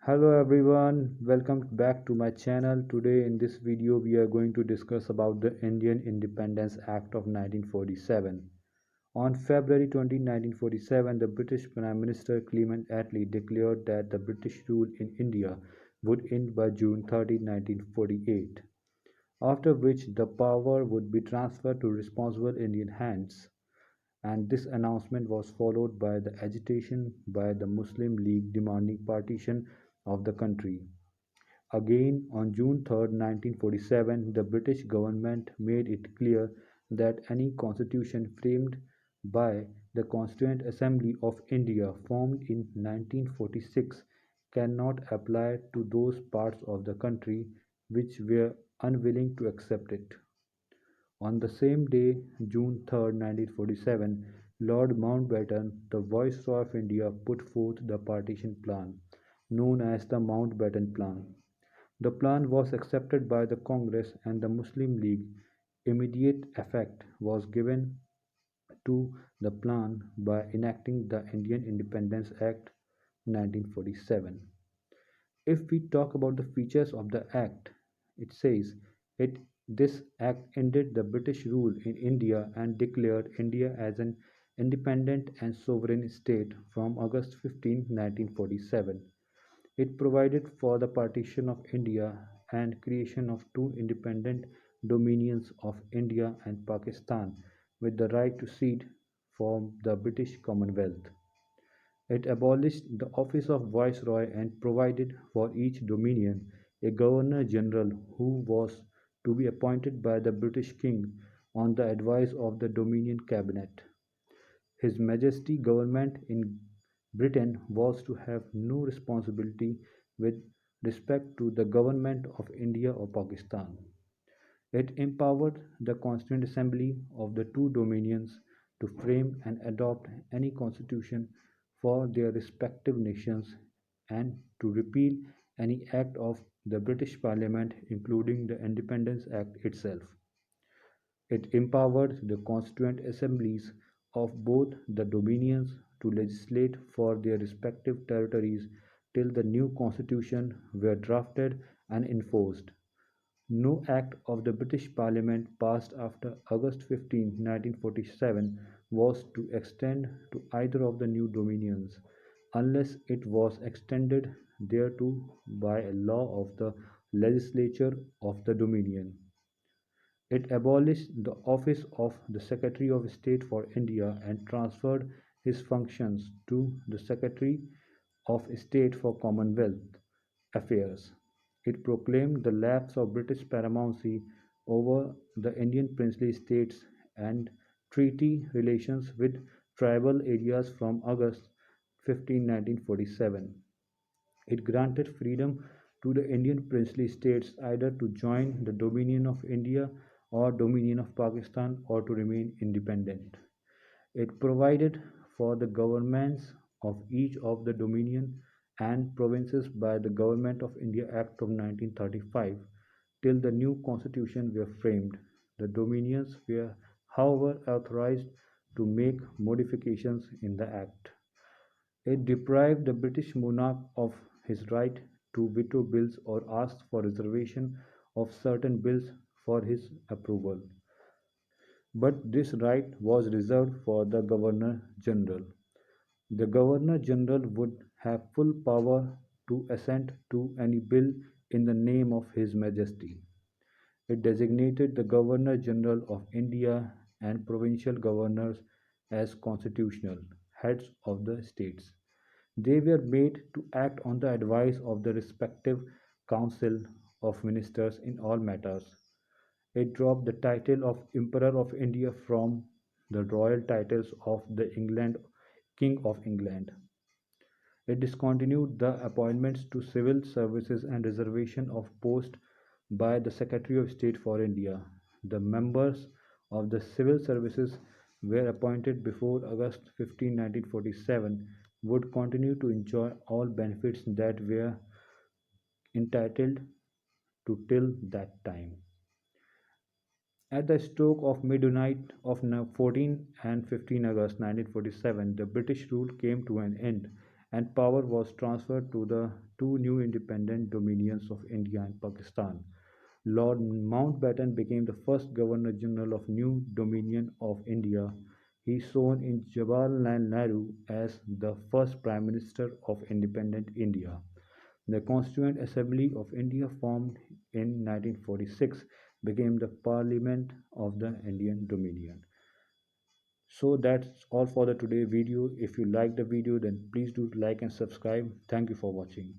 Hello everyone, welcome back to my channel. Today in this video we are going to discuss about the Indian Independence Act of 1947. On February 20, 1947, the British Prime Minister Clement Attlee declared that the British rule in India would end by June 30, 1948, after which the power would be transferred to responsible Indian hands, and this announcement was followed by the agitation by the Muslim League demanding partition of the country. Again, on June 3, 1947, the British government made it clear that any constitution framed by the Constituent Assembly of India formed in 1946 cannot apply to those parts of the country which were unwilling to accept it. On the same day, June 3, 1947, Lord Mountbatten, the Viceroy of India, put forth the partition plan, known as the Mountbatten Plan. The plan was accepted by the Congress and the Muslim League. Immediate effect was given to the plan by enacting the Indian Independence Act 1947. If we talk about the features of the act, it says it this act ended the British rule in India and declared India as an independent and sovereign state from August 15, 1947. It provided for the partition of India and creation of two independent dominions of India and Pakistan with the right to cede from the British Commonwealth. It abolished the office of Viceroy and provided for each dominion a Governor General who was to be appointed by the British King on the advice of the Dominion Cabinet. His Majesty government in Britain was to have no responsibility with respect to the government of India or Pakistan. It empowered the Constituent Assembly of the two dominions to frame and adopt any constitution for their respective nations and to repeal any act of the British Parliament, including the Independence Act itself. It empowered the constituent assemblies of both the dominions to legislate for their respective territories till the new constitution were drafted and enforced. No act of the British Parliament passed after August 15, 1947 was to extend to either of the new dominions, unless it was extended thereto by a law of the legislature of the dominion. It abolished the office of the Secretary of State for India and transferred his functions to the Secretary of State for Commonwealth Affairs. It proclaimed the lapse of British paramountcy over the Indian princely states and treaty relations with tribal areas from August 15, 1947. It granted freedom to the Indian princely states either to join the Dominion of India or Dominion of Pakistan or to remain independent. It provided for the governments of each of the Dominion and provinces by the Government of India Act of 1935 till the new constitution were framed. The dominions were, however, authorized to make modifications in the act. It deprived the British monarch of his right to veto bills or ask for reservation of certain bills for his approval. But this right was reserved for the Governor General. The Governor General would have full power to assent to any bill in the name of His Majesty. It designated the Governor General of India and provincial governors as constitutional heads of the states. They were made to act on the advice of the respective council of ministers in all matters. It dropped the title of Emperor of India from the royal titles of the England King of England. It discontinued the appointments to civil services and reservation of post by the Secretary of State for India. The members of the civil services were appointed before August 15, 1947 would continue to enjoy all benefits that were entitled to till that time. At the stroke of midnight of 14 and 15 August 1947, the British rule came to an end and power was transferred to the two new independent dominions of India and Pakistan. Lord Mountbatten became the first Governor General of New Dominion of India. He shone in Jawaharlal Nehru as the first Prime Minister of independent India. The Constituent Assembly of India, formed in 1946, became the Parliament of the Indian Dominion. So that's all for the today video. If you like the video, then please do like and subscribe. Thank you for watching.